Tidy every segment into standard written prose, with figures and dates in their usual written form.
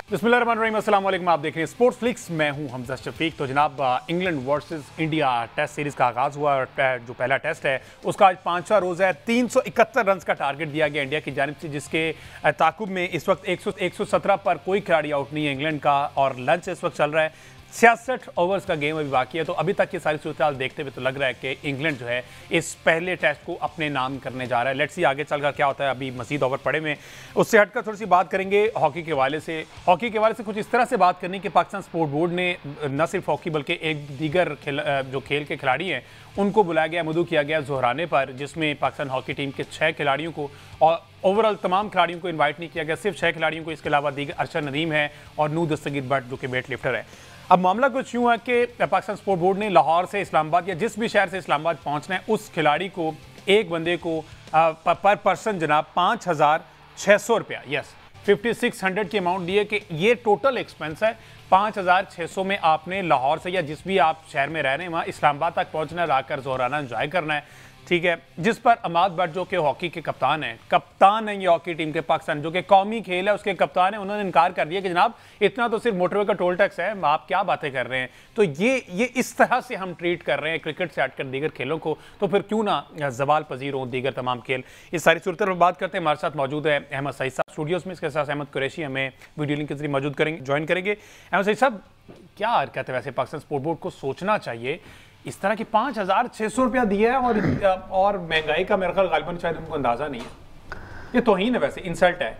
बिस्मिल्लाहिर्रहमानिर्रहीम, अस्सलाम वालेकुम। आप देख रहे हैं स्पोर्ट्स फ्लिक्स, मैं हूं हमजा शफीक। तो जनाब, England versus India test series का आगाज़ हुआ और जो पहला टेस्ट है उसका आज 5वां रोज़ है। 371 रन का टारगेट दिया गया इंडिया की जानिब से, जिसके ताकुब में इस वक्त 117 पर कोई खिलाड़ी आउट नहीं है इंग्लैंड का, और लंच इस वक्त चल रहा है। 66 ओवर्स का गेम अभी बाकी है। तो अभी तक ये सारी सूरत देखते हुए तो लग रहा है कि इंग्लैंड जो है इस पहले टेस्ट को अपने नाम करने जा रहा है। लेट्स सी आगे चलकर क्या होता है, अभी मजीद ओवर पड़े में। उससे हटकर थोड़ी सी बात करेंगे हॉकी के हवाले से। हॉकी के हवाले से कुछ इस तरह से बात करनी कि पाकिस्तान स्पोर्ट बोर्ड ने न सिर्फ हॉकी बल्कि एक दीगर जो खेल के खिलाड़ी हैं उनको बुलाया गया, मदऊ किया गया जोहराने पर, जिसमें पाकिस्तान हॉकी टीम के 6 खिलाड़ियों को और ओवरऑल तमाम खिलाड़ियों को इन्वाइट नहीं किया गया, सिर्फ 6 खिलाड़ियों को। इसके अलावा दीगर अरशद नदीम है और नूर दस्तगीर भट्ट जो कि वेट लिफ्टर है। अब मामला कुछ यूँ है कि पाकिस्तान स्पोर्ट बोर्ड ने लाहौर से इस्लामाबाद या जिस भी शहर से इस्लामाबाद पहुँचना है उस खिलाड़ी को, एक बंदे को पर पर्सन जनाब 5,600 रुपया, यस 5600 की अमाउंट दी है कि ये टोटल एक्सपेंस है। 5,600 में आपने लाहौर से या जिस भी आप शहर में रह रहे हैं वहाँ इस्लामाबाद तक पहुँचना है, आकर जोहराना एंजॉय करना है, ठीक है। जिस पर अमाद भट्ट जो कि हॉकी के कप्तान हैं ये हॉकी टीम के, पाकिस्तान जो कि कौमी खेल है उसके कप्तान हैं, उन्होंने इनकार कर दिया कि जनाब इतना तो सिर्फ मोटरवे का टोल टैक्स है, आप क्या बातें कर रहे हैं। तो ये इस तरह से हम ट्रीट कर रहे हैं क्रिकेट से हटकर दीगर खेलों को, तो फिर क्यों ना जवाल पजीर हों दीगर तमाम खेल। इस सारी सूरत पर बात करते हैं। हमारे साथ मौजूद है अहमद सईद साहब स्टूडियोज़ में, इसके साथ अहमद कुरैशी हमें वीडियो लिंक के जरिए मौजूद ज्वाइन करेंगे। अहमद सईद साहब, क्या हरकत है वैसे, पाकिस्तान स्पोर्ट बोर्ड को सोचना चाहिए इस तरह की 5,600 रुपया दिया है और महंगाई का मेरा ख्याल गालिबन शायद उनको अंदाजा नहीं है। ये तौहीन है, वैसे इंसल्ट है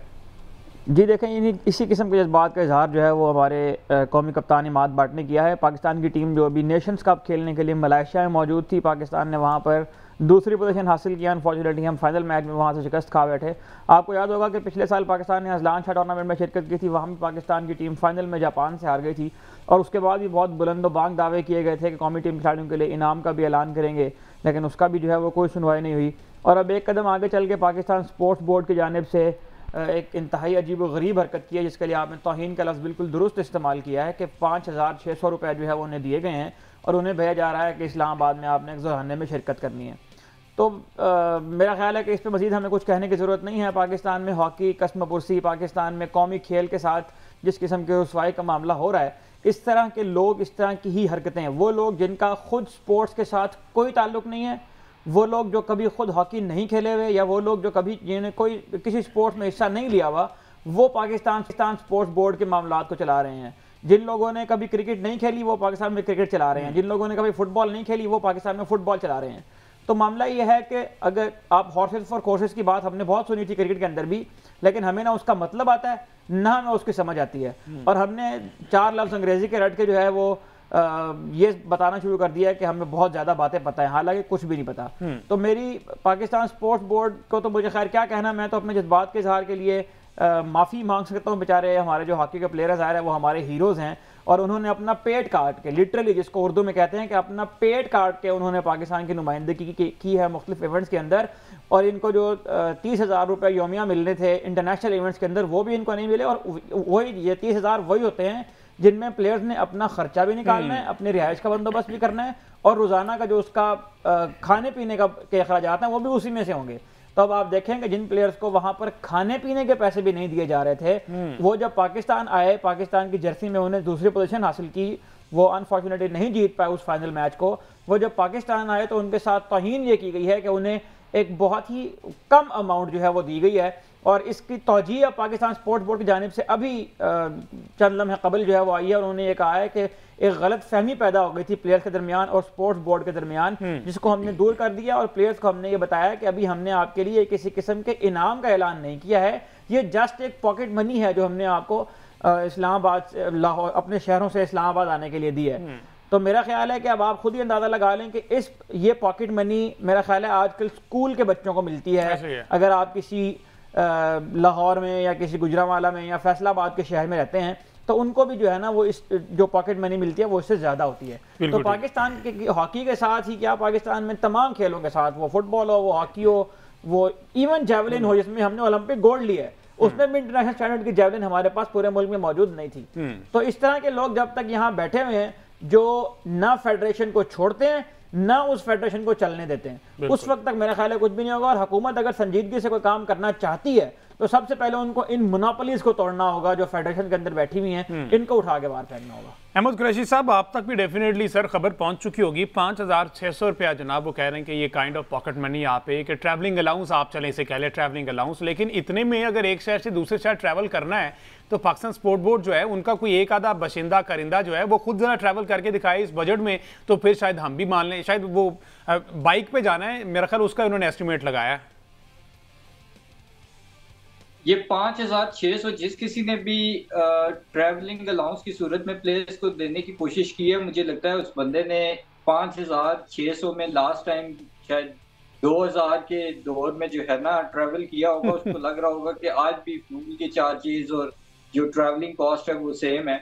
जी। देखें, इसी किस्म के जज्बात का इजहार जो है वो हमारे कौमी कप्तान अमाद भट्ट ने किया है। पाकिस्तान की टीम जो अभी नेशंस कप खेलने के लिए मलेशिया में मौजूद थी, पाकिस्तान ने वहाँ पर दूसरी पोजीशन हासिल किया। अनफॉर्चुनेटली हम फाइनल मैच में वहाँ से शिकस्त खा बैठे। आपको याद होगा कि पिछले साल पाकिस्तान ने अजलान शाह टूर्नामेंट में शिरकत की थी, वहाँ भी पाकिस्तान की टीम फाइनल में जापान से हार गई थी, और उसके बाद भी बहुत बुलंदोबांग दावे किए गए थे कि कौमी टीम खिलाड़ियों के लिए इनाम का भी ऐलान करेंगे, लेकिन उसका भी जो है वो कोई सुनवाई नहीं हुई। और अब एक कदम आगे चल के पाकिस्तान स्पोर्ट्स बोर्ड की जानिब से एक इंतहाई अजीब व गरीब हरकत की है, जिसके लिए आपने तौहीन का लफ्ज़ बिल्कुल दुरुस्त इस्तेमाल किया है कि 5,600 रुपये जो है वो उन्हें दिए गए हैं और उन्हें भेजा जा रहा है कि इस्लामाबाद में आपने एक जोहराने में शिरकत करनी है। तो मेरा ख्याल है कि इस पर मज़ीद हमें कुछ कहने की ज़रूरत नहीं है। पाकिस्तान में हॉकी कस्म पुरसी, पाकिस्तान में कौमी खेल के साथ जिस किस्म के रुसवाई का मामला हो रहा है, इस तरह के लोग, इस तरह की ही हरकतें हैं, वो लोग जिनका खुद स्पोर्ट्स के साथ कोई ताल्लुक़ नहीं है, वो लोग जो कभी खुद हॉकी नहीं खेले हुए, या वो लोग जो कभी जिन्हें कोई किसी स्पोर्ट्स में हिस्सा नहीं लिया हुआ, वो पाकिस्तान स्पोर्ट्स बोर्ड के मामलात को चला रहे हैं। जिन लोगों ने कभी क्रिकेट नहीं खेली वो पाकिस्तान में क्रिकेट चला रहे हैं, जिन लोगों ने कभी फुटबॉल नहीं खेली वो पाकिस्तान में फुटबॉल चला रहे हैं। तो मामला ये है कि अगर आप हॉर्सेस फॉर कोर्सेस की बात हमने बहुत सुनी थी क्रिकेट के अंदर भी, लेकिन हमें ना उसका मतलब आता है ना हमें उसकी समझ आती है, और हमने 4 लफ्ज़ अंग्रेजी के रट के जो है वो ये बताना शुरू कर दिया है कि हमें बहुत ज़्यादा बातें पता है, हालांकि कुछ भी नहीं पता। तो मेरी पाकिस्तान स्पोर्ट्स बोर्ड को तो मुझे खैर क्या कहना, मैं तो अपने जज्बात के इजहार के लिए माफ़ी मांग सकता हूँ। बेचारे हमारे जो हॉकी के प्लेयर्स आ रहे हैं वो हमारे हीरोज़ हैं, और उन्होंने अपना पेट काट के, लिटरली जिसको उर्दू में कहते हैं कि अपना पेट काट के उन्होंने पाकिस्तान की नुमाइंदगी की है मुख्तलिफ इवेंट्स के अंदर। और इनको जो 30,000 रुपये योमिया मिलने थे इंटरनेशनल इवेंट्स के अंदर वो भी इनको नहीं मिले, और वही ये 30,000 वही होते हैं जिनमें प्लेयर्स ने अपना खर्चा भी निकालना है, अपने रिहाइश का बंदोबस्त भी करना है, और रोज़ाना का जो उसका खाने पीने के अखराजात हैं वो भी उसी में से होंगे। तो अब आप देखेंगे जिन प्लेयर्स को वहां पर खाने पीने के पैसे भी नहीं दिए जा रहे थे, वो जब पाकिस्तान आए, पाकिस्तान की जर्सी में उन्हें दूसरी पोजीशन हासिल की, वो अनफॉर्चुनेटली नहीं जीत पाए उस फाइनल मैच को। वो जब पाकिस्तान आए तो उनके साथ तौहीन ये की गई है कि उन्हें एक बहुत ही कम अमाउंट जो है वो दी गई है, और इसकी तौजीह पाकिस्तान स्पोर्ट्स बोर्ड की जानिब से अभी चंद लम्हे कबल जो है वो आई है, और उन्होंने ये कहा है कि एक गलत फहमी पैदा हो गई थी प्लेयर्स के दरमियान और स्पोर्ट्स बोर्ड के दरमियान, जिसको हमने दूर कर दिया, और प्लेयर्स को हमने ये बताया कि अभी हमने आपके लिए किसी किस्म के इनाम का ऐलान नहीं किया है, ये जस्ट एक पॉकेट मनी है जो हमने आपको इस्लामाबाद लाहौर अपने शहरों से इस्लामाबाद आने के लिए दी है। तो मेरा ख्याल है कि अब आप खुद ही अंदाजा लगा लें कि ये पॉकेट मनी मेरा ख्याल है आजकल स्कूल के बच्चों को मिलती है। अगर आप किसी लाहौर में या किसी गुजरांवाला में या फैसलाबाद के शहर में रहते हैं तो उनको भी जो है ना वो इस जो पॉकेट मनी मिलती है वो इससे ज़्यादा होती है। तो पाकिस्तान के हॉकी के साथ ही क्या, पाकिस्तान में तमाम खेलों के साथ, वो फुटबॉल हो, वो हॉकी हो, वो इवन जेवलिन हो जिसमें हमने ओलंपिक गोल्ड लिया है, उसमें भी इंटरनेशनल स्टैंडर्ड की जेवलिन हमारे पास पूरे मुल्क में मौजूद नहीं थी। तो इस तरह के लोग जब तक यहाँ बैठे हुए हैं जो ना फेडरेशन को छोड़ते हैं ना उस फेडरेशन को चलने देते हैं, उस वक्त तक मेरा ख्याल है कुछ भी नहीं होगा। और हुकूमत अगर संजीदगी से कोई काम करना चाहती है तो सबसे पहले उनको इन मोनोपोलीज को तोड़ना होगा जो फेडरेशन के अंदर बैठी हुई हैं, इनको उठा के बाहर फेंकना होगा। अहमद कुरैशी साहब, आप तक भी डेफिनेटली सर खबर पहुंच चुकी होगी। 5,600 रुपया जनाब वो कह रहे हैं कि ये काइंड ऑफ पॉकेट मनी आप पे, कि ट्रैवलिंग अलाउंस आप चलें इसे कह लें ट्रैवलिंग अलाउंस, लेकिन इतने में अगर एक शहर से दूसरे शहर ट्रैवल करना है तो पाकिस्तान स्पोर्ट बोर्ड जो है उनका कोई एक आधा बशिंदा करिंदा जो है वो खुद जरा ट्रैवल करके दिखाए इस बजट में, तो फिर शायद हम भी मान लें। शायद वो बाइक पे जाना है, मेरा ख्याल उसका उन्होंने एस्टिमेट लगाया है। ये 5,600 जिस किसी ने भी ट्रैवलिंग अलाउंस की सूरत में प्लेयर्स को देने की कोशिश की है, मुझे लगता है उस बंदे ने 5,600 में लास्ट टाइम शायद 2000 के दौर में जो है ना ट्रैवल किया होगा, उसको लग रहा होगा कि आज भी फ्यूल के चार्जेस और जो ट्रैवलिंग कॉस्ट है वो सेम है।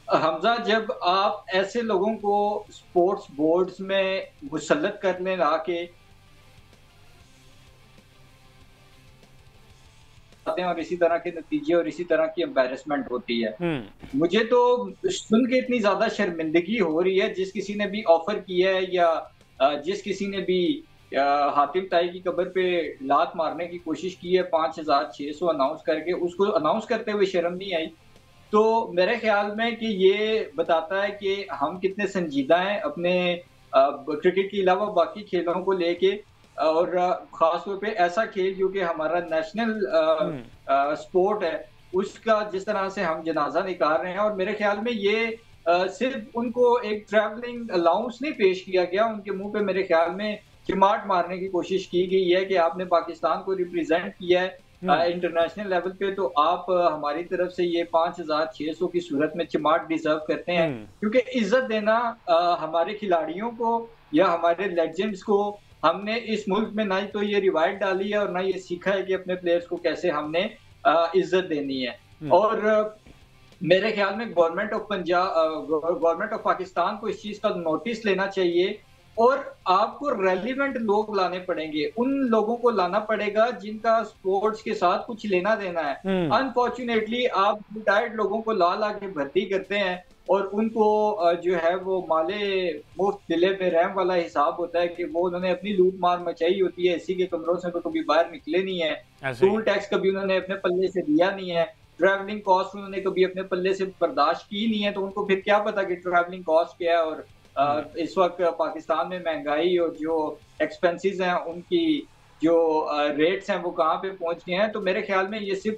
हमजा, जब आप ऐसे लोगों को स्पोर्ट्स बोर्ड्स में मुसल्लत करने आके और इसी तरह के नतीजे और इसी तरह की एम्बैरेसमेंट होती है, मुझे तो सुन के इतनी ज्यादा शर्मिंदगी हो रही है। जिस किसी ने भी ऑफर किया है या जिस किसी ने भी हातिम ताई की कब्र पे लात मारने की कोशिश की है 5,600 अनाउंस करके, उसको अनाउंस करते हुए शर्म नहीं आई, तो मेरे ख्याल में कि ये बताता है कि हम कितने संजीदा हैं अपने क्रिकेट के अलावा बाकी खेलों को लेके, और खासतौर पे ऐसा खेल जो कि हमारा नेशनल स्पोर्ट है उसका जिस तरह से हम जनाजा निकाल रहे हैं। और मेरे ख्याल में ये सिर्फ उनको एक ट्रैवलिंग अलाउंस नहीं पेश किया गया, उनके मुंह पे मेरे ख्याल में चिमाट मारने की कोशिश की गई है कि आपने पाकिस्तान को रिप्रेजेंट किया है इंटरनेशनल लेवल पे, तो आप हमारी तरफ से ये 5,600 की सूरत में चिमाट डिजर्व करते हैं। क्योंकि इज्जत देना हमारे खिलाड़ियों को या हमारे लेजेंड्स को, हमने इस मुल्क में ना ही तो ये रिवायत डाली है और ना ये सीखा है कि अपने प्लेयर्स को कैसे हमने इज्जत देनी है। और मेरे ख्याल में गवर्नमेंट ऑफ पाकिस्तान को इस चीज का नोटिस लेना चाहिए और आपको रेलिवेंट लोग लाने पड़ेंगे, उन लोगों को लाना पड़ेगा जिनका स्पोर्ट्स के साथ कुछ लेना देना है। अनफॉर्चुनेटली आप रिटायर्ड लोगों को ला के भर्ती करते हैं और उनको जो है वो माले मुफ्त दिले में रहम वाला हिसाब होता है कि वो उन्होंने अपनी लूट मार मचाई होती है, इसी के कमरों से तो कभी बाहर निकले नहीं है, टूल टैक्स कभी उन्होंने अपने पल्ले से दिया नहीं है, ट्रैवलिंग कॉस्ट उन्होंने कभी अपने पल्ले से बर्दाश्त की नहीं है, तो उनको फिर क्या पता कि ट्रैवलिंग कॉस्ट क्या है। और इस वक्त पाकिस्तान में महंगाई और जो एक्सपेंसेस हैं उनकी जो रेट्स हैं वो कहाँ पे पहुंच गए हैं। तो मेरे ख्याल में ये सिर्फ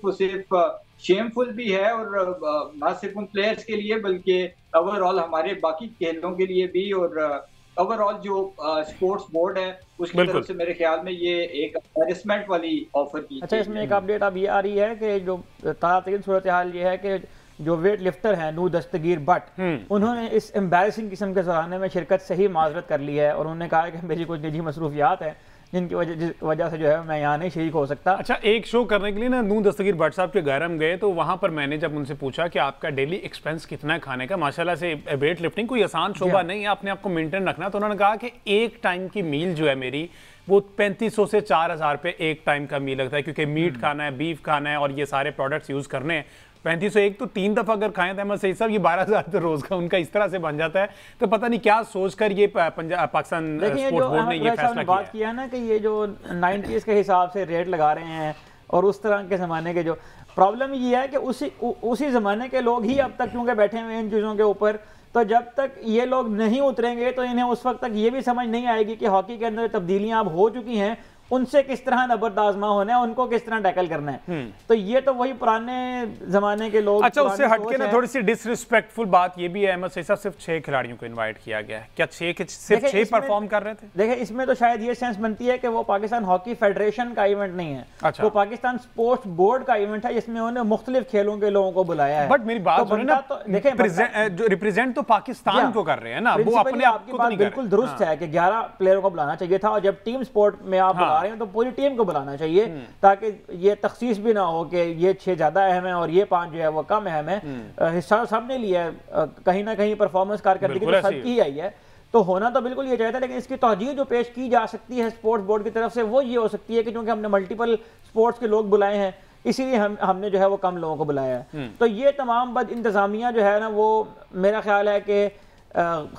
शेमफुल भी है और ना सिर्फ उन प्लेयर्स के लिए बल्कि ओवरऑल हमारे बाकी खेलों के लिए भी, और ओवरऑल जो स्पोर्ट्स बोर्ड है उसकी तरफ से मेरे ख्याल में ये एक एम्बैरेसमेंट वाली ऑफर की। अच्छा, इसमें एक अपडेट अब ये आ रही है कि जो ताज़ा तरीन सूरत हाल ये है कि जो वेट लिफ्टर हैं नू दस्तगीर भट्ट, उन्होंने इस एम्बैरेसिंग किस्म के ज़राने में शिरकत से ही माजरत कर ली है और उन्होंने कहा है कि मेरी कुछ निजी मसरूफियात हैं जिनकी वजह से जो है मैं यहाँ नहीं शरीक हो सकता। अच्छा, एक शो करने के लिए ना नून दस्तगीर भट्ट साहब के घर हम गए तो वहाँ पर मैंने जब उनसे पूछा कि आपका डेली एक्सपेंस कितना है खाने का, माशाल्लाह से वेट लिफ्टिंग कोई आसान शोबा नहीं है, अपने आप को मेंटेन रखना, तो उन्होंने कहा कि एक टाइम की मील जो है मेरी वो 3500 से 4000 रुपये एक टाइम का मील लगता है, क्योंकि मीट खाना है, बीफ खाना है और ये सारे प्रोडक्ट्स यूज़ करने हैं। 3500 एक तो 3 दफ़ा अगर खाएं तो अहमद सही साहब ये 12,000 तो रोज़ का उनका इस तरह से बन जाता है। तो पता नहीं क्या सोचकर ये पाकिस्तान स्पोर्ट्स बोर्ड ने ये फैसला बात किया ना कि ये जो 90s के हिसाब से रेट लगा रहे हैं और उस तरह के ज़माने के, जो प्रॉब्लम ये है कि उसी ज़माने के लोग ही अब तक क्योंकि बैठे हुए इन चीज़ों के ऊपर, तो जब तक ये लोग नहीं उतरेंगे तो इन्हें उस वक्त तक ये भी समझ नहीं आएगी कि हॉकी के अंदर तब्दीलियां अब हो चुकी हैं, उनसे किस तरह नबर्द आजमा होना है, उनको किस तरह टैकल करना है। तो ये तो वही पुराने जमाने के लोग। अच्छा, उससे हटके ना थोड़ी सी डिसरिस्पेक्टफुल बात ये भी है अहमद सैयद साहब, सिर्फ 6 खिलाड़ियों को इनवाइट किया गया है, क्या 6 परफॉर्म कर रहे थे? देखिए, इसमें तो शायद ये सेंस बनती है कि वो पाकिस्तान हॉकी फेडरेशन का इवेंट नहीं है, अच्छा, वो पाकिस्तान स्पोर्ट्स बोर्ड का इवेंट है जिसमें उन्होंने मुख्तलिफ खेलों के लोगों को बुलाया है। बट मेरी बात सुनिए ना, देखिए रिप्रेजेंट तो पाकिस्तान को कर रहे हैं ना, वो अपने आप को नहीं। बिल्कुल दुरुस्त है कि 11 प्लेयरों को बुलाना चाहिए था, और जब टीम स्पोर्ट में आप बुला रहे हैं तो पूरी टीम को बुलाना चाहिए ताकि ये तखसीस भी ना हो कि ये 6 ज्यादा अहम है और ये 5 जो है वो कम अहम है। हिस्सा सबने लिया है, कहीं ना कहीं परफॉर्मेंस कारकर्दगी तो सबकी ही आई है, तो होना तो बिल्कुल ये चाहिए था। लेकिन इसकी तौजीह जो पेश की जा सकती है स्पोर्ट्स बोर्ड की तरफ से वो ये हो सकती है कि क्योंकि हमने मल्टीपल स्पोर्ट्स के लोग बुलाए हैं इसीलिए हमने जो है वो कम लोगों को बुलाया है। तो ये तमाम बद इंतजामिया जो है ना, वो मेरा ख्याल है कि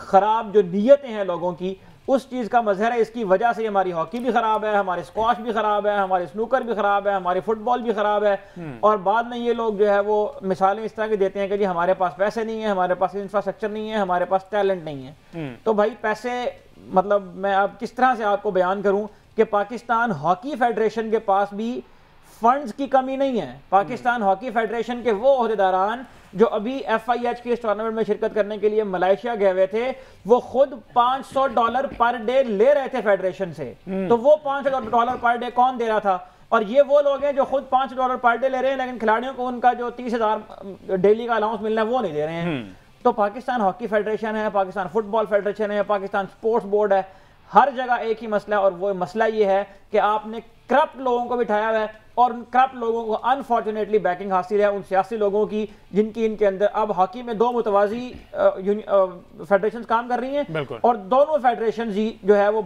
खराब जो नीयतें हैं लोगों की उस चीज़ का मजहर है। इसकी वजह से हमारी हॉकी भी ख़राब है, हमारे स्क्वाश भी ख़राब है, हमारे स्नूकर भी ख़राब है, हमारी फुटबॉल भी ख़राब है। और बाद में ये लोग जो है वो मिसालें इस तरह की देते हैं कि जी हमारे पास पैसे नहीं है, हमारे पास इंफ्रास्ट्रक्चर नहीं है, हमारे पास टैलेंट नहीं है। तो भाई पैसे, मतलब मैं अब किस तरह से आपको बयान करूं कि पाकिस्तान हॉकी फेडरेशन के पास भी फंड्स की कमी नहीं है। पाकिस्तान हॉकी फेडरेशन के वो ओहदेदारान जो अभी FIH के इस टूर्नामेंट में शिरकत करने के लिए मलेशिया गए हुए थे, वो खुद $500 पर डे ले रहे थे फेडरेशन से। तो वो $500 पर डे कौन दे रहा था? और ये वो लोग हैं जो खुद $500 पर डे ले रहे हैं, लेकिन खिलाड़ियों को उनका जो 30,000 डेली का अलाउंस मिलना है वो नहीं दे रहे हैं। तो पाकिस्तान हॉकी फेडरेशन है, पाकिस्तान फुटबॉल फेडरेशन है, पाकिस्तान स्पोर्ट्स बोर्ड है, हर जगह एक ही मसला है, और वो मसला ये है कि आपने करप्ट लोगों को बिठाया हुआ है, और उन करप्ट लोगों को अनफॉर्चुनेटली बैकिंग हासिल है उन सियासी लोगों की जिनकी इनके अंदर अब हॉकी में दो मुतवाजी फेडरेशन काम कर रही हैं, और दोनों फेडरेशन ही जो है वो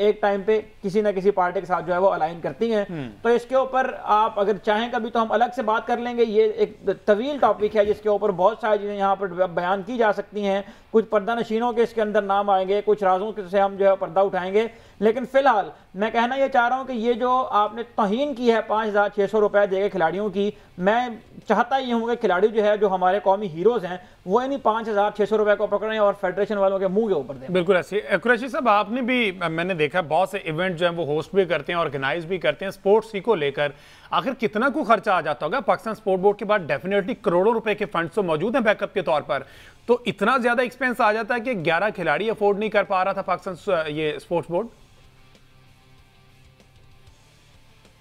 एक टाइम पे किसी ना किसी पार्टी के साथ जो है वो अलाइन करती हैं। तो इसके ऊपर आप अगर चाहें कभी तो हम अलग से बात कर लेंगे। ये एक तवील टॉपिक है जिसके ऊपर बहुत सारी चीज़ें यहाँ पर बयान की जा सकती हैं। कुछ पर्दा नशीनों के इसके अंदर नाम आएंगे, कुछ राजों से हम जो है पर्दा उठाएंगे। लेकिन फिलहाल मैं कहना ये चाह रहा हूं कि ये जो आपने तौहीन की है 5,600 रुपए देके खिलाड़ियों की, मैं चाहता ही हूं कि खिलाड़ी जो है जो हमारे कौमी हीरोज हैं वो इन्हीं 5,600 रुपए को पकड़ें और फेडरेशन वालों के मुंह के ऊपर दें। बिल्कुल ऐसे। कुरैशी साहब, आपने भी, मैंने देखा बहुत से इवेंट जो है वो होस्ट भी करते हैं, ऑर्गेनाइज भी करते हैं स्पोर्ट्स ही को लेकर। आखिर कितना को खर्चा आ जाता होगा? पाकिस्तान स्पोर्ट बोर्ड के बाद डेफिनेटली करोड़ों रुपए के फंड्स तो मौजूद हैं बैकअप के तौर पर, तो इतना ज्यादा एक्सपेंस आ जाता है कि 11 खिलाड़ी अफोर्ड नहीं कर पा रहा था पाकिस्तान ये स्पोर्ट्स बोर्ड।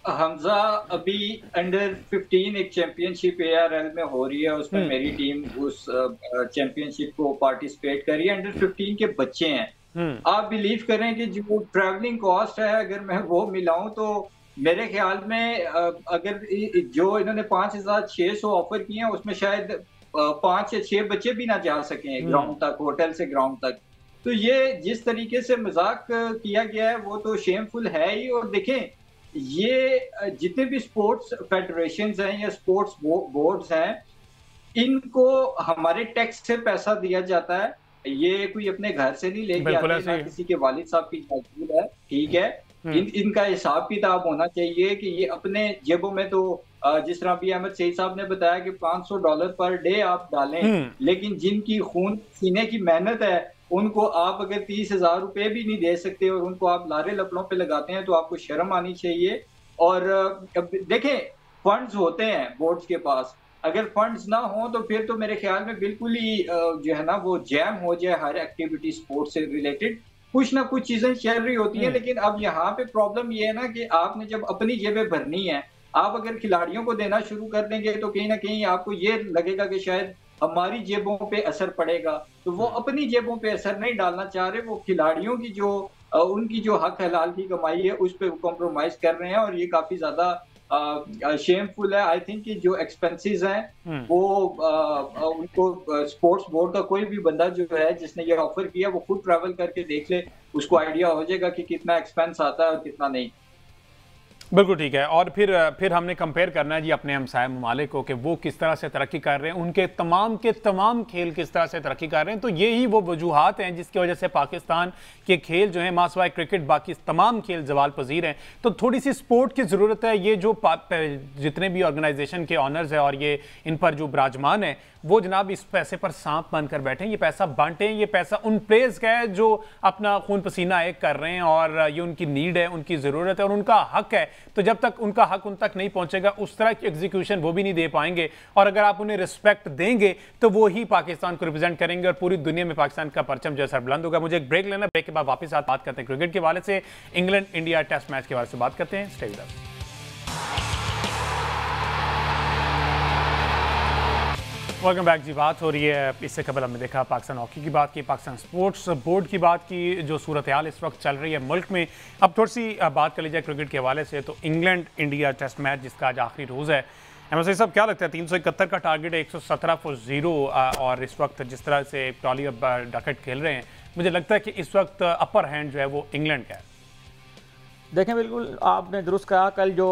हमजा, अभी अंडर 15 एक चैंपियनशिप ARL में हो रही है, उसमें मेरी टीम उस चैंपियनशिप को पार्टिसिपेट कर रही है। अंडर 15 के बच्चे हैं। आप बिलीव करें कि जो ट्रैवलिंग कॉस्ट है अगर मैं वो मिलाऊं तो मेरे ख्याल में अगर जो इन्होंने 5,600 ऑफर किए हैं उसमें शायद 5 या 6 बच्चे भी ना जा सके ग्राउंड तक, होटल से ग्राउंड तक। तो ये जिस तरीके से मजाक किया गया है वो तो शेमफुल है ही। और देखें, ये जितने भी स्पोर्ट्स फेडरेशंस हैं या स्पोर्ट्स बोर्ड्स हैं, इनको हमारे टैक्स से पैसा दिया जाता है। ये कोई अपने घर से नहीं लेके आते, ना किसी के वालिद साहब की जागीर है, ठीक है। इनका हिसाब किताब होना चाहिए कि ये अपने जेबों में, तो जिस तरह अभी अहमद सईद साहब ने बताया कि $500 पर डे आप डालें, लेकिन जिनकी खून सीने की मेहनत है उनको आप अगर 30,000 रुपए भी नहीं दे सकते और उनको आप लारे लपड़ों पे लगाते हैं तो आपको शर्म आनी चाहिए। और देखें, फंड्स होते हैं बोर्ड्स के पास, अगर फंड्स ना हो तो फिर तो मेरे ख्याल में बिल्कुल ही जो है ना वो जैम हो जाए हर एक्टिविटी स्पोर्ट्स से रिलेटेड। कुछ ना कुछ चीजें चल रही होती है, लेकिन अब यहाँ पे प्रॉब्लम ये है ना कि आपने जब अपनी जेबें भरनी है, आप अगर खिलाड़ियों को देना शुरू कर देंगे तो कहीं ना कहीं आपको ये लगेगा कि शायद हमारी जेबों पे असर पड़ेगा। तो वो अपनी जेबों पे असर नहीं डालना चाह रहे, वो खिलाड़ियों की जो उनकी जो हक हलाल की कमाई है उस पर कॉम्प्रोमाइज कर रहे हैं, और ये काफी ज्यादा शेमफुल है। आई थिंक कि जो एक्सपेंसेस हैं वो उनको स्पोर्ट्स बोर्ड का कोई भी बंदा जो है जिसने ये ऑफर किया वो खुद ट्रैवल करके देख ले, उसको आइडिया हो जाएगा कि कितना एक्सपेंस आता है और कितना नहीं। बिल्कुल ठीक है। और फिर हमने कंपेयर करना है जी अपने हमसाया ममालिक को कि वो किस तरह से तरक्की कर रहे हैं, उनके तमाम के तमाम खेल किस तरह से तरक्की कर रहे हैं। तो यही वो वजूहात हैं जिसकी वजह से पाकिस्तान के खेल जो हैं मासवाए क्रिकेट बाकी तमाम खेल जवाल पजीर हैं। तो थोड़ी सी स्पोर्ट की ज़रूरत है। ये जो जितने भी ऑर्गेनाइजेशन के ऑनर्स हैं और ये इन पर जो विराजमान है वो जनाब इस पैसे पर सांप बनकर बैठे, ये पैसा बांटें। ये पैसा उन प्लेयर्स का है जो अपना खून पसीना एक कर रहे हैं और ये उनकी नीड है, उनकी ज़रूरत है और उनका हक है। तो जब तक उनका हक उन तक नहीं पहुंचेगा उस तरह की एग्जीक्यूशन वो भी नहीं दे पाएंगे। और अगर आप उन्हें रिस्पेक्ट देंगे तो वो ही पाकिस्तान को रिप्रेजेंट करेंगे और पूरी दुनिया में पाकिस्तान का परचम जैसा बुलंद होगा। मुझे एक ब्रेक लेना, ब्रेक के बाद वापस बात करते हैं क्रिकेट के हवाले से, इंग्लैंड इंडिया टेस्ट मैच के हवाले से बात करते हैं। Stay with us. Welcome back जी। बात हो रही है, इससे कबल हमने देखा पाकिस्तान हॉकी की बात की, पाकिस्तान स्पोर्ट्स बोर्ड की बात की, जो सूरत हाल इस वक्त चल रही है मुल्क में। अब थोड़ी सी बात कर ली जाए क्रिकेट के हवाले से। तो इंग्लैंड इंडिया टेस्ट मैच जिसका आज आखिरी रोज़ है, अहमद सईद साहब क्या लगता है 371 का टारगेट है, 117 फॉर 0, और इस वक्त जिस तरह से टॉली डकट खेल रहे हैं मुझे लगता है कि इस वक्त अपर हैंड जो है वो इंग्लैंड का है। देखें, बिल्कुल आपने दुरुस्त कहा। कल जो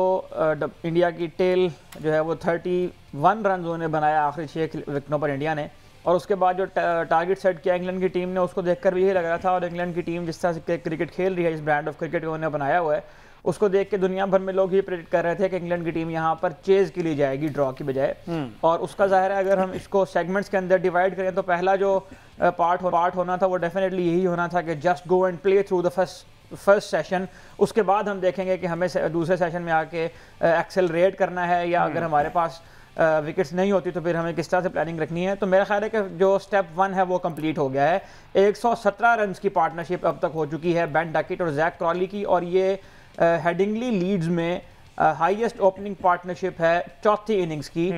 इंडिया की टेल जो है वो 31 रन उन्होंने बनाया आखिरी 6 विकेटों पर इंडिया ने। और उसके बाद जो टारगेट सेट किया इंग्लैंड की टीम ने, उसको देखकर भी यही लग रहा था। और इंग्लैंड की टीम जिस तरह से क्रिकेट खेल रही है, इस ब्रांड ऑफ क्रिकेट को उन्होंने बनाया हुआ है, उसको देख के दुनिया भर में लोग ये प्रेडिक्ट कर रहे थे कि इंग्लैंड की टीम यहाँ पर चेज के लिए जाएगी, ड्रॉ की बजाय। और उसका जाहिर है अगर हम इसको सेगमेंट्स के अंदर डिवाइड करें तो पहला जो पार्ट होना था वो डेफिनेटली यही होना था कि just go and play through the first session. उसके बाद हम देखेंगे कि हमें दूसरे सेशन में आके एक्सेलरेट करना है, या अगर हमारे पास विकेट्स नहीं होती तो फिर हमें किस तरह से प्लानिंग रखनी है। तो मेरा ख्याल है कि जो स्टेप 1 है वो कंप्लीट हो गया है। 117 रन की पार्टनरशिप अब तक हो चुकी है बेन डकेट और जैक क्रॉली की, और ये हेडिंगली लीड्स में हाईएस्ट ओपनिंग पार्टनरशिप है चौथी इनिंग्स की।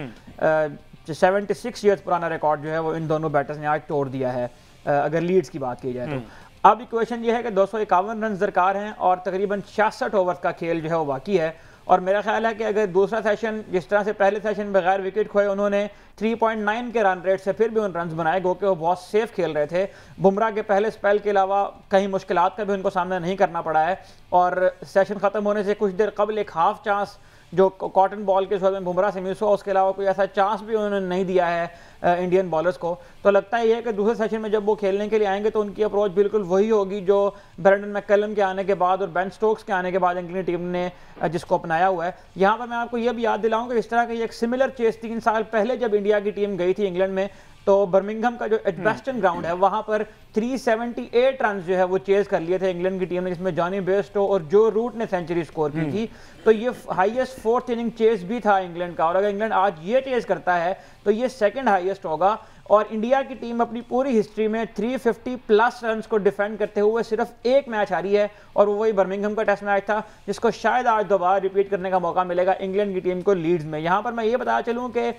76 ईयर्स पुराना रिकॉर्ड जो है वो इन दोनों बैटर्स ने आज तोड़ दिया है अगर लीड्स की बात की जाए तो। अब इक्वेशन ये है कि 251 रन दरकार हैं और तकरीबन 66 ओवर का खेल जो है वो बाकी है। और मेरा ख्याल है कि अगर दूसरा सेशन जिस तरह से पहले सेशन बगैर विकेट खोए उन्होंने 3.9 के रन रेट से फिर भी उन रन्स बनाए, गो के वो बहुत सेफ खेल रहे थे। बुमराह के पहले स्पेल के अलावा कहीं मुश्किलात का भी उनको सामना नहीं करना पड़ा है। और सेशन ख़त्म होने से कुछ देर कबल एक हाफ चांस जो कॉटन बॉल के में बुमराह से मिस हुआ, उसके अलावा कोई ऐसा चांस भी उन्होंने नहीं दिया है इंडियन बॉलर्स को। तो लगता है कि दूसरे सेशन में जब वो खेलने के लिए आएंगे तो उनकी अप्रोच बिल्कुल वही होगी जो ब्रेंडन मैककलम के आने के बाद और बेन स्टोक्स के आने के बाद इंग्लैंड टीम ने जिसको अपनाया हुआ है। यहाँ पर मैं आपको ये भी याद दिलाऊं कि इस तरह की एक सिमिलर चेस 3 साल पहले जब इंडिया की टीम गई थी इंग्लैंड में, तो बर्मिंघम का जो एडबेस्टन ग्राउंड है वहां पर 378 रन जो है वो चेज कर लिए थे इंग्लैंड की टीम ने, जिसमें जॉनी बेयरस्टो और जो रूट ने सेंचुरी स्कोर की थी। तो ये हाईएस्ट 4th इनिंग चेज भी था इंग्लैंड का, और अगर इंग्लैंड आज ये चेज करता है तो ये सेकंड हाईएस्ट होगा। और इंडिया की टीम अपनी पूरी हिस्ट्री में 350 प्लस रन को डिफेंड करते हुए सिर्फ एक मैच हारी है, और वो वही बर्मिंघम का टेस्ट मैच था, जिसको शायद आज दोबारा रिपीट करने का मौका मिलेगा इंग्लैंड की टीम को लीड्स में। यहाँ पर मैं ये बताया चलूँ कि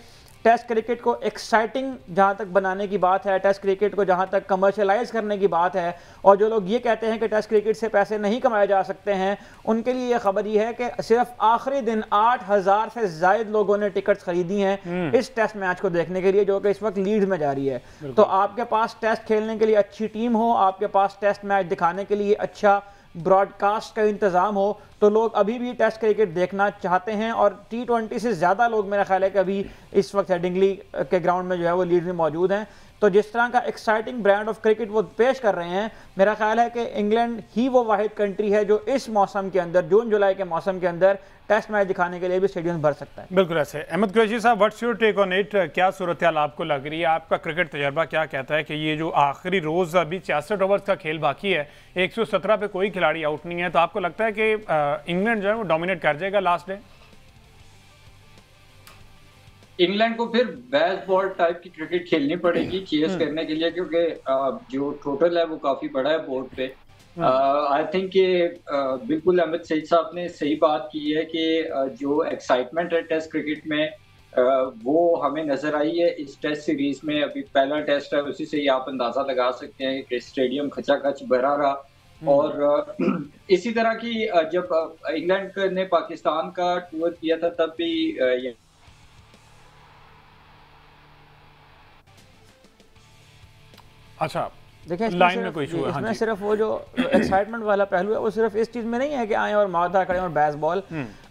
टेस्ट क्रिकेट को एक्साइटिंग जहाँ तक बनाने की बात है, टेस्ट क्रिकेट को जहाँ तक कमर्शलाइज करने की बात है, और जो लोग ये कहते हैं कि टेस्ट क्रिकेट से पैसे नहीं कमाए जा सकते हैं, उनके लिए ये खबर ये है कि सिर्फ आखिरी दिन 8000 से ज्यादा लोगों ने टिकट्स खरीदी हैं इस टेस्ट मैच को देखने के लिए, जो कि इस वक्त लीड्स में जारी है। तो आपके पास टेस्ट खेलने के लिए अच्छी टीम हो, आपके पास टेस्ट मैच दिखाने के लिए अच्छा ब्रॉडकास्ट का इंतजाम हो, तो लोग अभी भी टेस्ट क्रिकेट देखना चाहते हैं। और T20 से ज़्यादा लोग मेरा ख्याल है कि अभी इस वक्त हेडिंगली के ग्राउंड में जो है वो लीड में मौजूद हैं। तो जिस तरह का एक्साइटिंग ब्रांड ऑफ क्रिकेट वो पेश कर रहे हैं, मेरा ख्याल है कि इंग्लैंड ही वो वाहिद कंट्री है जो इस मौसम के अंदर, जून जुलाई के मौसम के अंदर टेस्ट मैच दिखाने के लिए भी स्टेडियम भर सकता है। बिल्कुल ऐसे। अहमद कुरैशी साहब, what's your take on it? क्या सूरत हाल आपको लग रही है? आपका क्रिकेट तजर्बा क्या कहता है कि ये जो आखिरी रोज़ अभी 66 ओवर्स का खेल बाकी है, 117 पे कोई खिलाड़ी आउट नहीं है, तो आपको लगता है कि इंग्लैंड जो है वो डोमिनेट कर जाएगा लास्ट डे? इंग्लैंड को फिर बेसबॉल टाइप की क्रिकेट खेलनी पड़ेगी चेस करने के लिए, क्योंकि जो टोटल है वो काफी बड़ा है बोर्ड पे। आई थिंक बिल्कुल अहमद सईद साहब ने सही बात की है कि जो एक्साइटमेंट है टेस्ट क्रिकेट में वो हमें नजर आई है इस टेस्ट सीरीज में। अभी पहला टेस्ट है, उसी से ही आप अंदाजा लगा सकते हैं कि स्टेडियम खचाखच भरा रहा। और इसी तरह की जब इंग्लैंड ने पाकिस्तान का टूर किया था तब भी अच्छा देखिए लाइन में कोई इशू है, इसमें सिर्फ वो जो एक्साइटमेंट वाला पहलू है वो सिर्फ इस चीज में नहीं है कि आए और मारधार करें और बेसबॉल।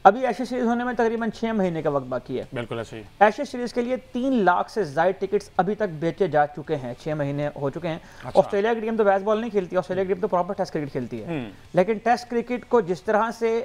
अभी एशेज सीरीज होने में तकरीबन 6 महीने का वक्त बाकी है। बिल्कुल ऐसे ही। एशेज सीरीज के लिए 3 लाख से ज्यादा टिकट्स अभी तक बेचे जा चुके हैं, 6 महीने हो चुके हैं। अच्छा। ऑस्ट्रेलिया की टीम तो बेसबॉल नहीं खेलती, ऑस्ट्रेलिया की टीम तो प्रॉपर टेस्ट क्रिकेट खेलती है, लेकिन टेस्ट क्रिकेट को जिस तरह से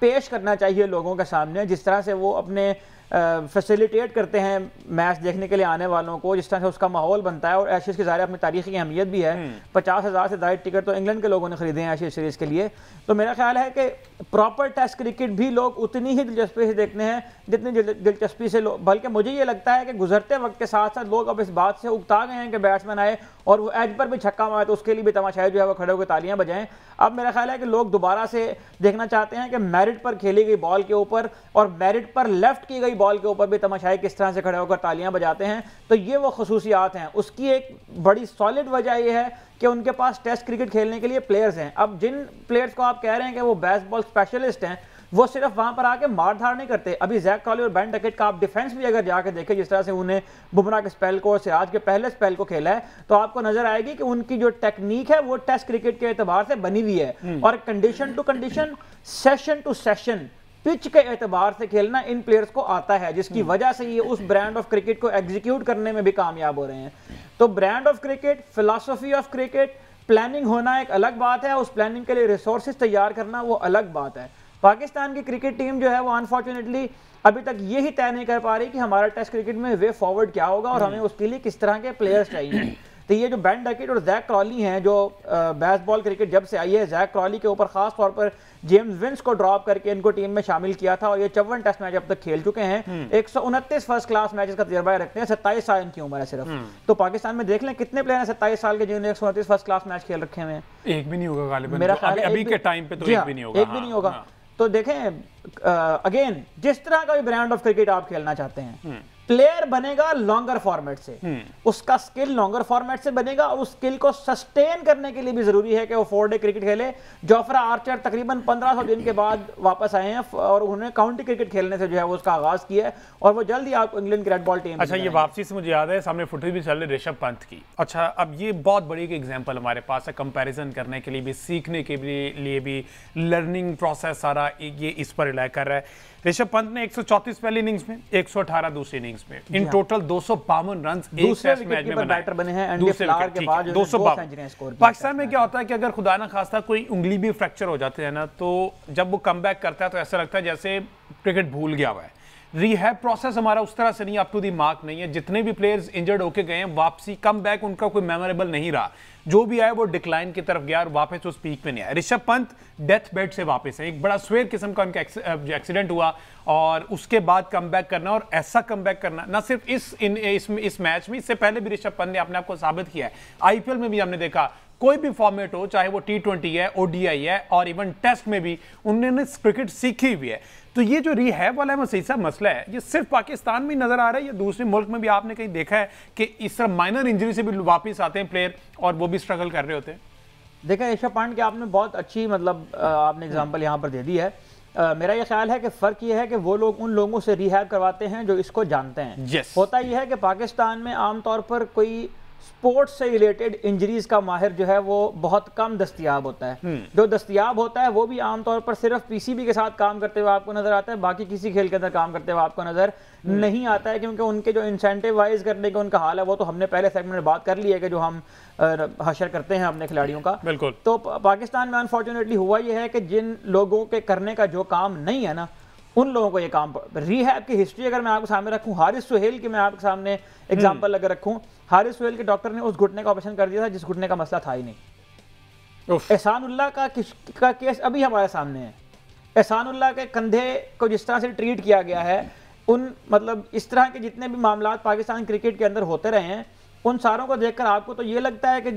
पेश करना चाहिए लोगों के सामने, जिस तरह से वो अपने फैसिलिटेट करते हैं मैच देखने के लिए आने वालों को, जिस तरह से उसका माहौल बनता है, और एशेज की ज़ाहिर अपनी तारीखी अहमियत भी है। 50,000 से ज़्यादा टिकट तो इंग्लैंड के लोगों ने खरीदे हैं एशेज सीरीज़ के लिए। तो मेरा ख्याल है कि प्रॉपर टेस्ट क्रिकेट भी लोग उतनी ही दिलचस्पी से देखते हैं जितनी दिलचस्पी से लोग, बल्कि मुझे ये लगता है कि गुजरते वक्त के साथ साथ लोग अब इस बात से उकता गए हैं कि बैट्समैन आए और वो एज पर भी छक्का मारे तो उसके लिए भी तमाशाई जो है वो खड़े होकर तालियां बजाएं। अब मेरा ख्याल है कि लोग दोबारा से देखना चाहते हैं कि मेरिट पर खेली गई बॉल के ऊपर और मेरिट पर लेफ्ट की गई बॉल के ऊपर भी तमाशाई किस तरह से खड़े होकर तालियां बजाते हैं। तो ये वो खसूसियात हैं। उसकी एक बड़ी सॉलिड वजह यह है कि उनके पास टेस्ट क्रिकेट खेलने के लिए प्लेयर्स हैं। अब जिन प्लेयर्स को आप कह रहे हैं कि वो बेसबॉल स्पेशलिस्ट हैं, वो सिर्फ वहां पर आके मारधार नहीं करते। अभी जैक क्रॉली और बेन डकेट का आप डिफेंस भी अगर जाकर देखें, जिस तरह से उन्हें बुमराह के स्पेल को और सिराज के पहले स्पेल को खेला है, तो आपको नजर आएगी कि उनकी जो टेक्निक है वो टेस्ट क्रिकेट के एतबार से बनी हुई है। और condition to condition, session to session pitch के एतबार से खेलना इन प्लेयर्स को आता है, जिसकी वजह से ये उस ब्रांड ऑफ क्रिकेट को एग्जीक्यूट करने में भी कामयाब हो रहे हैं। तो brand of cricket, philosophy of cricket, planning होना एक अलग बात है, उस प्लानिंग के लिए रिसोर्सेज तैयार करना वो अलग बात है। पाकिस्तान की क्रिकेट टीम जो है वो अनफॉर्चुनेटली अभी तक ये ही तय नहीं कर पा रही कि हमारा टेस्ट क्रिकेट में वे फॉरवर्ड क्या होगा और हमें उसके लिए किस तरह के प्लेयर्स चाहिए। तो ये जो बेन डकेट और जैक क्रॉली हैं, जो बेसबॉल क्रिकेट जब से आई है, जैक क्रॉली के ऊपर खास तौर पर जेम्स विंस को ड्रॉप करके इनको टीम में शामिल किया था और ये 54 टेस्ट मैच अब तक खेल चुके हैं। 129 फर्स्ट क्लास मैचेस का तजर्बा रखते हैं, 27 साल इनकी उम्र है सिर्फ। तो पाकिस्तान में देख लें कितने प्लेयर हैं 27 साल के जिन्होंने 129 फर्स्ट क्लास मैच खेल रखे हुए हैं। एक भी नहीं होगा गालिबन, मेरा ख्याल है अभी के टाइम पे तो एक भी नहीं होगा। एक भी नहीं होगा। तो देखें अगेन, जिस तरह का भी ब्रांड ऑफ क्रिकेट आप खेलना चाहते हैं, प्लेयर बनेगा लॉन्गर फॉर्मेट से, उसका स्किल लॉन्गर फॉर्मेट से बनेगा और उस स्किल को सस्टेन करने के लिए भी जरूरी है कि वो 4 डे क्रिकेट खेले। जोफ्रा आर्चर तकरीबन 1500 दिन के बाद वापस आए हैं और उन्होंने काउंटी क्रिकेट खेलने से जो है वो उसका आगाज किया है और वो जल्द ही आप इंग्लैंड की रेड बॉल टीम। अच्छा, ये वापसी से मुझे याद है सामने फुटेज भी चल रही ऋषभ पंत की। अच्छा, अब ये बहुत बड़ी एक एग्जांपल हमारे पास है कंपैरिजन करने के लिए भी, सीखने के लिए भी, लर्निंग प्रोसेस सारा ये इस पर रिलाई कर रहा है। ऋषभ पंत ने 134 पहली इनिंग्स में, 118 दूसरी इनिंग्स में, इन टोटल 252 रन एक टेस्ट मैच में बैटर बने हैं। दूसरे विकेट के बाद 252। पाकिस्तान में क्या होता है कि अगर खुदा ना खास्ता कोई उंगली भी फ्रैक्चर हो जाते हैं ना, तो जब वो कमबैक करता है तो ऐसा लगता है जैसे क्रिकेट भूल गया हुआ है। रिहैब प्रोसेस हमारा उस तरह से नहीं, अप टू दी मार्क नहीं है। जितने भी प्लेयर्स इंजर्ड होके गए हैं, वापसी कम बैक उनका कोई मेमोरेबल नहीं रहा। जो भी आया वो डिक्लाइन की तरफ गया और वापस उस पीक पे नहीं आया। ऋषभ पंत डेथ बेड से वापस है, एक बड़ा स्वेर किस्म का उनका एक्सीडेंट हुआ और उसके बाद कम बैक करना, और ऐसा कम बैक करना ना सिर्फ इस मैच में, इससे पहले भी ऋषभ पंत ने अपने आप को साबित किया है। आईपीएल में भी हमने देखा, कोई भी फॉर्मेट हो, चाहे वो T20 है, ODI है और इवन टेस्ट में भी उन्होंने क्रिकेट सीखी हुई है। तो ये जो रिहैब वाला है सही सा मसला है, ये सिर्फ पाकिस्तान में नजर आ रहा है या दूसरे मुल्क में भी आपने कहीं देखा है कि इस तरह माइनर इंजरी से भी वापस आते हैं प्लेयर और वो भी स्ट्रगल कर रहे होते हैं? देखा ऋषभ पंत की आपने बहुत अच्छी आपने एग्जांपल यहाँ पर दे दी है। मेरा ये ख्याल है कि फ़र्क ये है कि वो लोग उन लोगों से रिहैब करवाते हैं जो इसको जानते हैं। होता यह है कि पाकिस्तान में आमतौर पर कोई स्पोर्ट्स से रिलेटेड इंजरीज का माहिर जो है वो बहुत कम दस्तयाब होता है। जो दस्तयाब होता है वो भी आमतौर पर सिर्फ पीसीबी के साथ काम करते हुए आपको नजर आता है, बाकी किसी खेल के अंदर काम करते हुए आपको नजर नहीं आता है, क्योंकि उनके जो इंसेंटिवाइज करने का उनका हाल है वो तो हमने पहले सेगमेंट में बात कर ली है कि जो हम हशर करते हैं अपने खिलाड़ियों का। बिल्कुल। तो पाकिस्तान में अनफॉर्चुनेटली हुआ यह है कि जिन लोगों के करने का जो काम नहीं है ना, उन लोगों को ये काम। रिहैब की हिस्ट्री अगर मैं आपके सामने रखूं, हारिस सुहेल की मैं आपके सामने एग्जांपल अगर रखूं, हारिस सुहेल के डॉक्टर ने उस घुटने का ऑपरेशन कर दिया था जिस घुटने का मसला था ही नहीं। एहसानुल्लाह का केस अभी हमारे सामने है। एहसानुल्लाह के कंधे को जिस तरह से ट्रीट किया गया है, उन मतलब इस तरह के जितने भी मामला पाकिस्तान क्रिकेट के अंदर होते रहे हैं, उन सारों को देखकर आपको तो ये लगता है कि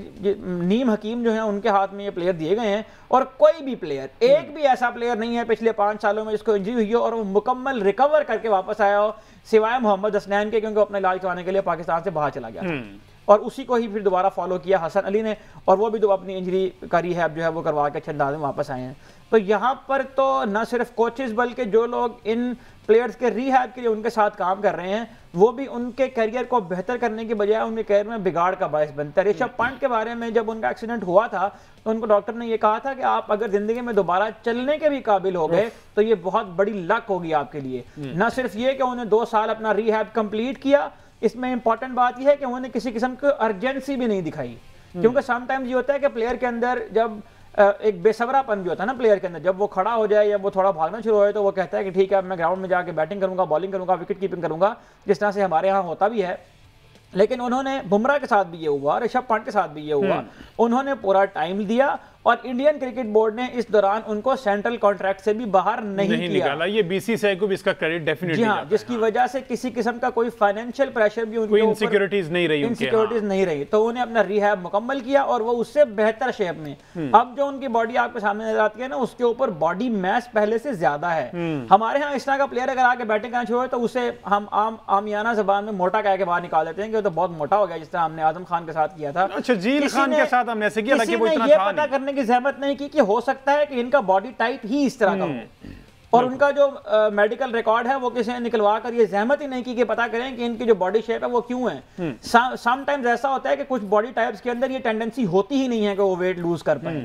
नीम हकीम जो है उनके हाथ में ये प्लेयर दिए गए हैं, और कोई भी प्लेयर, एक भी ऐसा प्लेयर नहीं है पिछले 5 सालों में जिसको इंजरी हुई हो और वो मुकम्मल रिकवर करके वापस आया हो, सिवाय मोहम्मद हसनैन के, क्योंकि अपना इलाज करवाने के लिए पाकिस्तान से बाहर चला गया था और उसी को ही फिर दोबारा फॉलो किया हसन अली ने, और वो भी तो अपनी इंजरी का रिहैब जो है वो करवा के अच्छे अंदाज में वापस आए हैं। तो यहाँ पर तो न सिर्फ कोचेज बल्कि जो लोग इन प्लेयर्स के रिहैब के लिए उनके साथ काम कर रहे हैं, वो भी उनके करियर को बेहतर करने की बजाय उनके करियर में बिगाड़ का बायस बनता है। ऋषभ पंत के बारे में जब उनका एक्सीडेंट हुआ था तो उनको डॉक्टर ने ये कहा था कि आप अगर जिंदगी में दोबारा चलने के भी काबिल हो गए तो ये बहुत बड़ी लक होगी आपके लिए। न सिर्फ ये कि उन्हें 2 साल अपना रिहैब कंप्लीट किया, इसमें इंपॉर्टेंट बात यह है कि उन्होंने किसी किस्म की अर्जेंसी भी नहीं दिखाई, क्योंकि समटाइम्स ये होता है कि प्लेयर के अंदर जब एक बेसब्रापन भी होता है ना प्लेयर के अंदर, जब वो खड़ा हो जाए या वो थोड़ा भागना शुरू हो जाए तो वो कहता है कि ठीक है मैं ग्राउंड में जाके बैटिंग करूंगा, बॉलिंग करूंगा, विकेट कीपिंग करूंगा, जिस तरह से हमारे यहाँ होता भी है। लेकिन उन्होंने बुमराह के साथ भी ये हुआ, ऋषभ पंत के साथ भी ये हुआ, उन्होंने पूरा टाइम दिया और इंडियन क्रिकेट बोर्ड ने इस दौरान उनको सेंट्रल कॉन्ट्रैक्ट से भी बाहर नहीं निकाला। ये बीसीसीआई को भी इसका क्रेडिट डेफिनेटली हाँ, जिसकी वजह से किसी किस्म का कोई फाइनेंशियल प्रेशर भी उनके ऊपर, इनसिक्योरिटीज नहीं रही, तो उन्हें अपना रिहैब मुकम्मल किया और वो उससे बेहतर शेप में। अब जो उनकी बॉडी आपके सामने नजर आती है ना, उसके ऊपर बॉडी मैस पहले से ज्यादा है। हमारे यहाँ इस तरह का प्लेयर अगर आके बैटिंग करना शुरू हो तो उसे हम आमियाना जबान में मोटा कह के बाहर निकाल देते हैं कि वो तो बहुत मोटा हो गया, जिस तरह हमने आजम खान के साथ किया था। अच्छा, जील खान के साथ हमने ऐसे किया, किसी ने ये पता करने की जहमत नहीं की कि हो सकता है कि इनका बॉडी टाइप ही इस तरह का हो, और उनका जो मेडिकल रिकॉर्ड है वो किसी ने निकलवा कर ये जहमत ही नहीं की कि पता करें कि इनकी जो बॉडी शेप है वो क्यों है। समटाइम्स ऐसा होता है कि कुछ बॉडी टाइप्स के अंदर ये टेंडेंसी होती ही नहीं है कि वो वेट लूज कर पाए।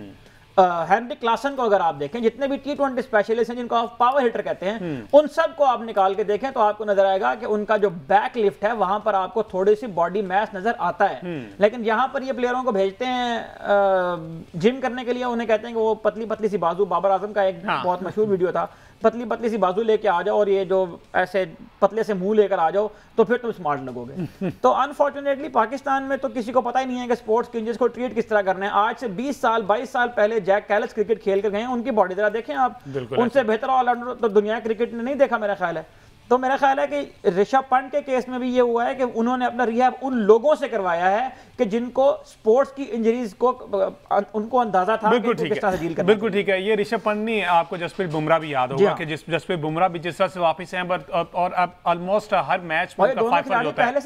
हेनरी क्लासन को अगर आप देखें, जितने भी T20 स्पेशलिस्ट हैं जिनको आप पावर हिटर कहते हैं, उन सब को आप निकाल के देखें तो आपको नजर आएगा कि उनका जो बैक लिफ्ट है वहां पर आपको थोड़ी सी बॉडी मैस नजर आता है। लेकिन यहां पर ये प्लेयरों को भेजते हैं जिम करने के लिए, उन्हें कहते हैं कि वो पतली पतली सी बाजू, बाबर आजम का एक बहुत मशहूर वीडियो था, पतली पतली सी बाजू लेके आ जाओ और ये जो ऐसे पतले से मुंह लेकर आ जाओ तो फिर तुम स्मार्ट लगोगे। तो अनफॉर्चुनेटली पाकिस्तान में तो किसी को पता ही नहीं है कि स्पोर्ट्स किंजेस को ट्रीट किस तरह करना है। आज से 20 साल 22 साल पहले जैक कैलिस क्रिकेट खेल कर गए हैं, उनकी बॉडी जरा देखें आप, उनसे बेहतर ऑलराउंडर तो दुनिया क्रिकेट ने नहीं देखा मेरा ख्याल है। तो मेरा ख्याल है कि ऋषभ पंत के केस में भी ये हुआ है कि उन्होंने अपना रिहैब उन लोगों से करवाया है कि जिनको स्पोर्ट्स की इंजरीज को उनको अंदाजा था बिल्कुल कि ठीक किस तरह से डील है, करना। बिल्कुल ठीक है। ये ऋषभ पंत नहीं, आपको जसप्रीत बुमराह भी याद होगा कि जसप्रीत बुमराह भी जिस तरह से वापस हैं और अब ऑलमोस्ट हर मैच में उनका 5 होता है, पहले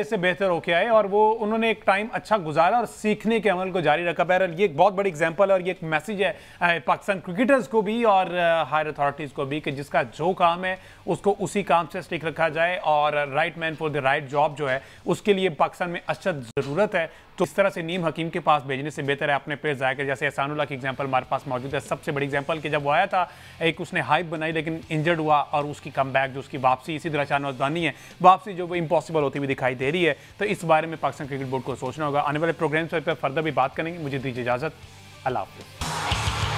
से बेहतर होकर आए और वो उन्होंने एक टाइम अच्छा गुजारा और सीखने के अमल को जारी रखा। बहरहाल ये एक बहुत बड़ी एग्जाम्पल है और ये एक मैसेज है पाकिस्तान क्रिकेटर्स को भी और हायर अथॉरिटीज को भी कि जिसका जो काम है उसको उसी काम से स्टिक रखा जाए और right man for the right job जो है उसके लिए पाकिस्तान में अशद जरूरत है। तो इस तरह से नीम हकीम के पास भेजने से बेहतर है अपने प्लेयर जाया कर, जैसे एहसानुल्लाह की एग्जांपल हमारे पास मौजूद है। सबसे बड़ी एग्जांपल कि जब वो आया था एक उसने हाइप बनाई लेकिन इंजर्ड हुआ और उसकी कमबैक जो उसकी वापसी इसी तरह शाहनवाज दानी है वापसी जो वो इम्पॉसिबल होती हुई दिखाई दे रही है। तो इस बारे में पाकिस्तान क्रिकेट बोर्ड को सोचना होगा। आने वाले प्रोग्राम्स पर फर्दर भी बात करेंगे। मुझे दीजिए इजाजत, अल्लाह हाफिज़।